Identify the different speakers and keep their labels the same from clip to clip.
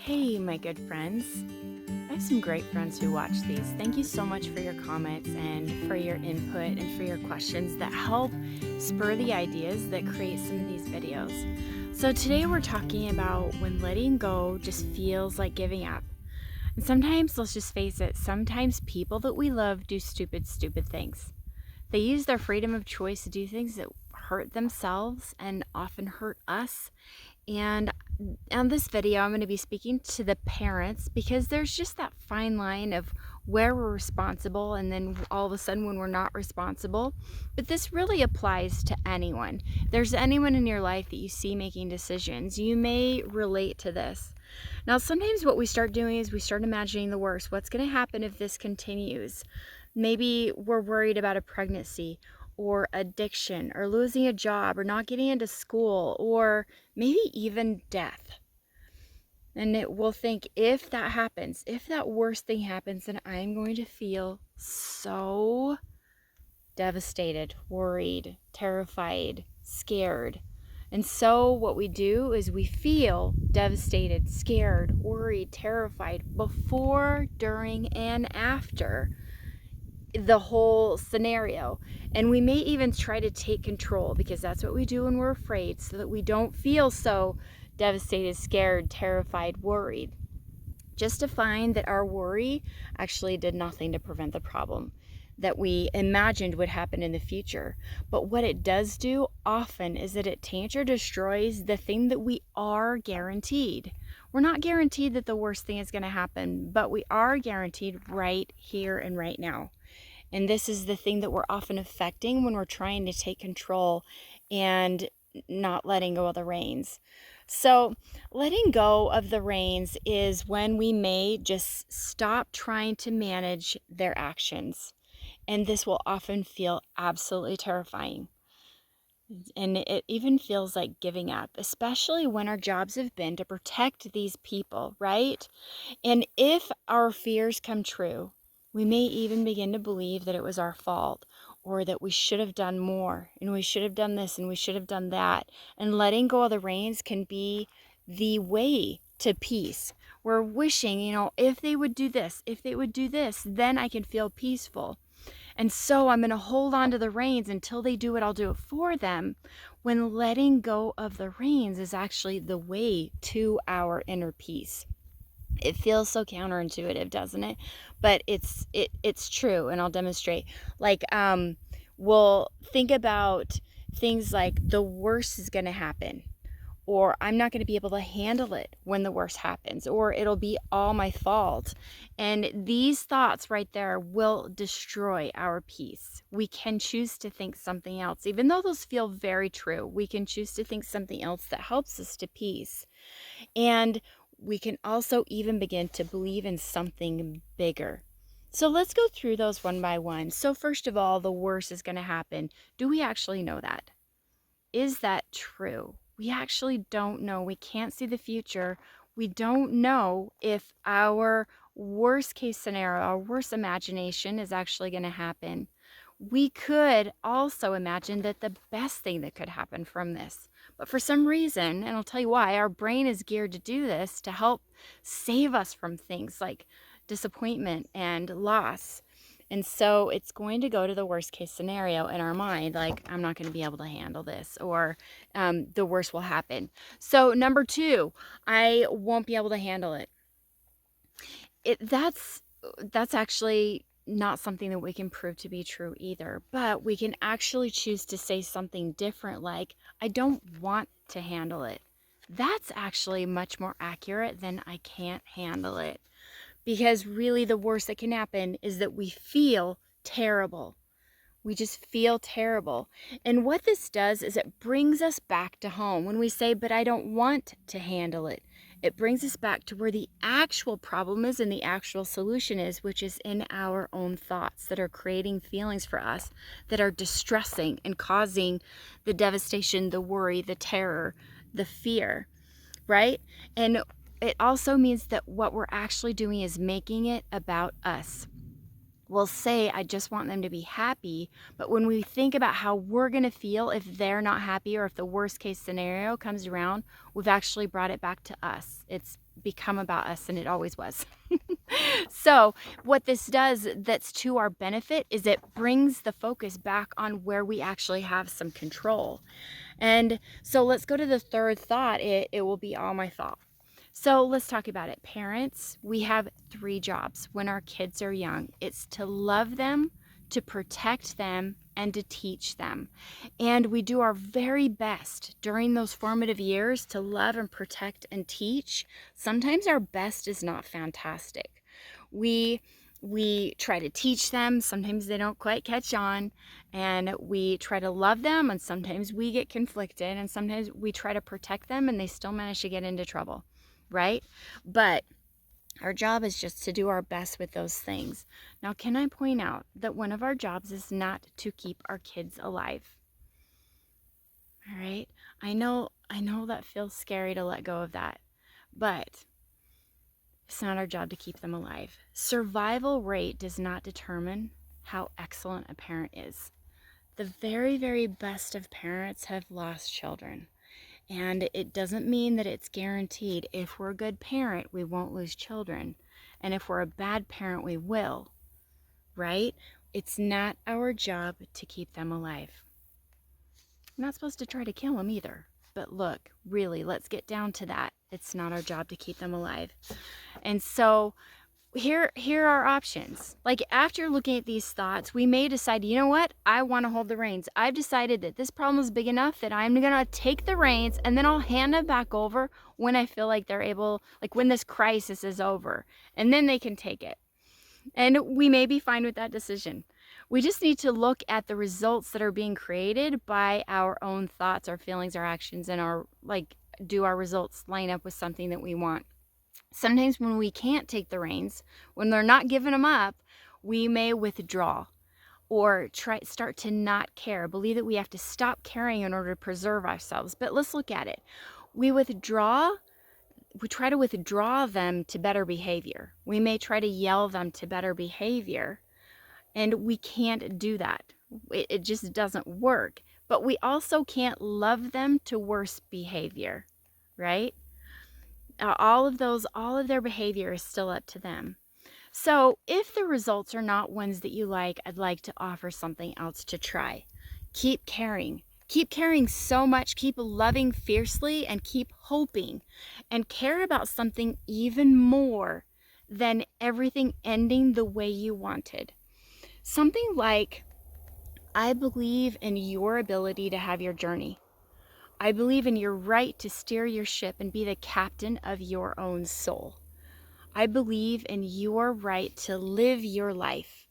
Speaker 1: Hey, my good friends. I have some great friends who watch these. Thank you so much for your comments and for your input and for your questions that help spur the ideas that create some of these videos. So, today we're talking about when letting go just feels like giving up. And sometimes, let's just face it, sometimes people that we love do stupid, stupid things. They use their freedom of choice to do things that hurt themselves and often hurt us. And on this video, I'm going to be speaking to the parents because there's just that fine line of where we're responsible and then all of a sudden when we're not responsible. But this really applies to anyone. If there's anyone in your life that you see making decisions, you may relate to this. Now, sometimes what we start doing is we start imagining the worst. What's going to happen if this continues? Maybe we're worried about a pregnancy or addiction or losing a job or not getting into school or maybe even death. And we'll think, if that happens, if that worst thing happens, then I'm going to feel so devastated, worried, terrified, scared. And so what we do is we feel devastated, scared, worried, terrified before, during, and after the whole scenario. And we may even try to take control because that's what we do when we're afraid, so that we don't feel so devastated, scared, terrified, worried. Just to find that our worry actually did nothing to prevent the problem that we imagined would happen in the future. But what it does do often is that it taints or destroys the thing that we are guaranteed. We're not guaranteed that the worst thing is going to happen, but we are guaranteed right here and right now. And this is the thing that we're often affecting when we're trying to take control and not letting go of the reins. So, letting go of the reins is when we may just stop trying to manage their actions. And this will often feel absolutely terrifying. And it even feels like giving up, especially when our jobs have been to protect these people, right? And if our fears come true, we may even begin to believe that it was our fault or that we should have done more and we should have done this and we should have done that. And letting go of the reins can be the way to peace. We're wishing, if they would do this, if they would do this, then I can feel peaceful. And so I'm going to hold on to the reins until they do it, I'll do it for them. When letting go of the reins is actually the way to our inner peace. It feels so counterintuitive, doesn't it? But it's true, and I'll demonstrate. We'll think about things like the worst is going to happen, or I'm not going to be able to handle it when the worst happens, or it'll be all my fault. And these thoughts right there will destroy our peace. We can choose to think something else. Even though those feel very true, we can choose to think something else that helps us to peace. And we can also even begin to believe in something bigger. So let's go through those one by one. So first of all, the worst is going to happen. Do we actually know that? Is that true? We actually don't know. We can't see the future. We don't know if our worst case scenario, our worst imagination is actually going to happen. We could also imagine that the best thing that could happen from this. But for some reason, and I'll tell you why, our brain is geared to do this to help save us from things like disappointment and loss. And so it's going to go to the worst case scenario in our mind, like, I'm not going to be able to handle this, or the worst will happen. So number two, I won't be able to handle it. That's actually not something that we can prove to be true either, but we can actually choose to say something different, like, I don't want to handle it. That's actually much more accurate than I can't handle it, because really the worst that can happen is that we feel terrible. We just feel terrible. And what this does is it brings us back to home. When we say, but I don't want to handle it, it brings us back to where the actual problem is and the actual solution is, which is in our own thoughts that are creating feelings for us that are distressing and causing the devastation, the worry, the terror, the fear, right? And it also means that what we're actually doing is making it about us. We'll say, I just want them to be happy, but when we think about how we're going to feel if they're not happy or if the worst case scenario comes around, we've actually brought it back to us. It's become about us, and it always was. So what this does that's to our benefit is it brings the focus back on where we actually have some control. And so let's go to the third thought. It will be all my fault. So let's talk about it. Parents, we have 3 jobs when our kids are young. It's to love them, to protect them, and to teach them. And we do our very best during those formative years to love and protect and teach. Sometimes our best is not fantastic. We try to teach them. Sometimes they don't quite catch on, and we try to love them, and sometimes we get conflicted, and sometimes we try to protect them and they still manage to get into trouble, right? But our job is just to do our best with those things. Now, can I point out that one of our jobs is not to keep our kids alive? All right? I know that feels scary to let go of that, but it's not our job to keep them alive. Survival rate does not determine how excellent a parent is. The very, very best of parents have lost children. And it doesn't mean that it's guaranteed. If we're a good parent, we won't lose children. And if we're a bad parent, we will. Right? It's not our job to keep them alive. I'm not supposed to try to kill them either. But look, really, let's get down to that. It's not our job to keep them alive. And so here are options. Like, after looking at these thoughts, we may decide, you know what? I want to hold the reins. I've decided that this problem is big enough that I'm going to take the reins, and then I'll hand them back over when I feel like they're able, like when this crisis is over, and then they can take it. And we may be fine with that decision. We just need to look at the results that are being created by our own thoughts, our feelings, our actions, and do our results line up with something that we want? Sometimes when we can't take the reins, when they're not giving them up, we may withdraw or start to not care, believe that we have to stop caring in order to preserve ourselves. But let's look at it. We try to withdraw them to better behavior. We may try to yell them to better behavior, and we can't do that. It just doesn't work. But we also can't love them to worse behavior, right? All of their behavior is still up to them. So if the results are not ones that you like, I'd like to offer something else to try. Keep caring. Keep caring so much. Keep loving fiercely, and keep hoping, and care about something even more than everything ending the way you wanted. Something like, I believe in your ability to have your journey. I believe in your right to steer your ship and be the captain of your own soul. I believe in your right to live your life.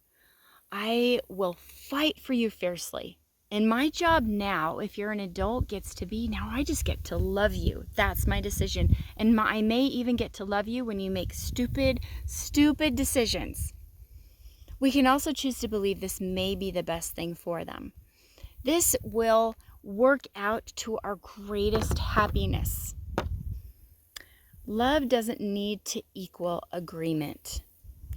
Speaker 1: I will fight for you fiercely. And my job now, if you're an adult, gets to be, now I just get to love you. That's my decision. And I may even get to love you when you make stupid decisions. We can also choose to believe this may be the best thing for them. This will work out to our greatest happiness. Love doesn't need to equal agreement.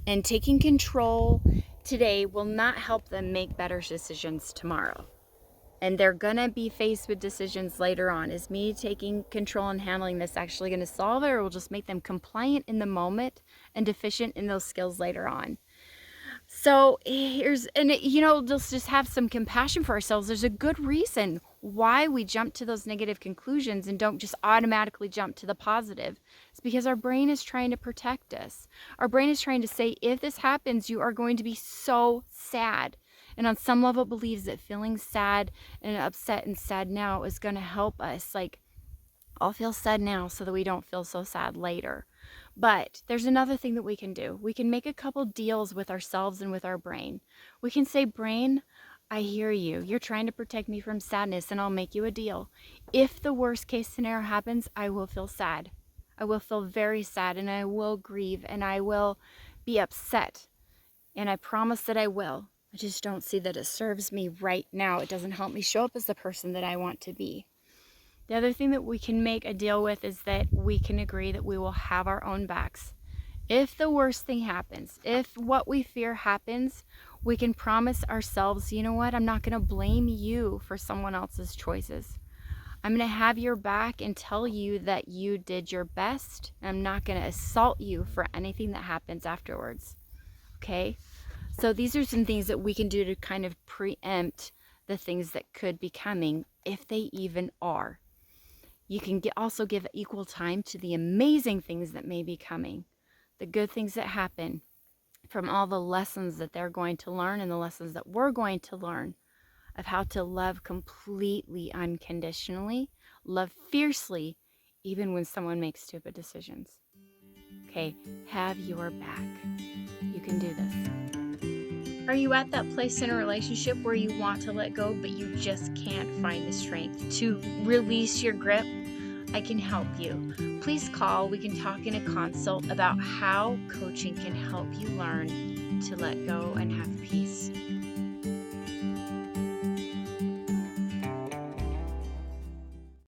Speaker 1: And taking control today will not help them make better decisions tomorrow. And they're going to be faced with decisions later on. Is me taking control and handling this actually going to solve it, or will just make them compliant in the moment and deficient in those skills later on? So let's just have some compassion for ourselves. There's a good reason why we jump to those negative conclusions and don't just automatically jump to the positive. It's because our brain is trying to protect us. Our brain is trying to say, if this happens, you are going to be so sad. And on some level, it believes that feeling sad and upset and sad now is going to help us. Like, I'll feel sad now so that we don't feel so sad later. But there's another thing that we can do. We can make a couple deals with ourselves and with our brain. We can say, brain, I hear you. You're trying to protect me from sadness, and I'll make you a deal. If the worst case scenario happens, I will feel sad. I will feel very sad, and I will grieve, and I will be upset. And I promise that I will. I just don't see that it serves me right now. It doesn't help me show up as the person that I want to be. The other thing that we can make a deal with is that we can agree that we will have our own backs. If the worst thing happens, if what we fear happens, we can promise ourselves, you know what, I'm not going to blame you for someone else's choices. I'm going to have your back and tell you that you did your best. I'm not going to assault you for anything that happens afterwards. Okay? So these are some things that we can do to kind of preempt the things that could be coming, if they even are. You can also give equal time to the amazing things that may be coming, the good things that happen from all the lessons that they're going to learn and the lessons that we're going to learn of how to love completely unconditionally, love fiercely, even when someone makes stupid decisions. Okay, have your back. You can do this. Are you at that place in a relationship where you want to let go, but you just can't find the strength to release your grip? I can help you. Please call. We can talk in a consult about how coaching can help you learn to let go and have peace.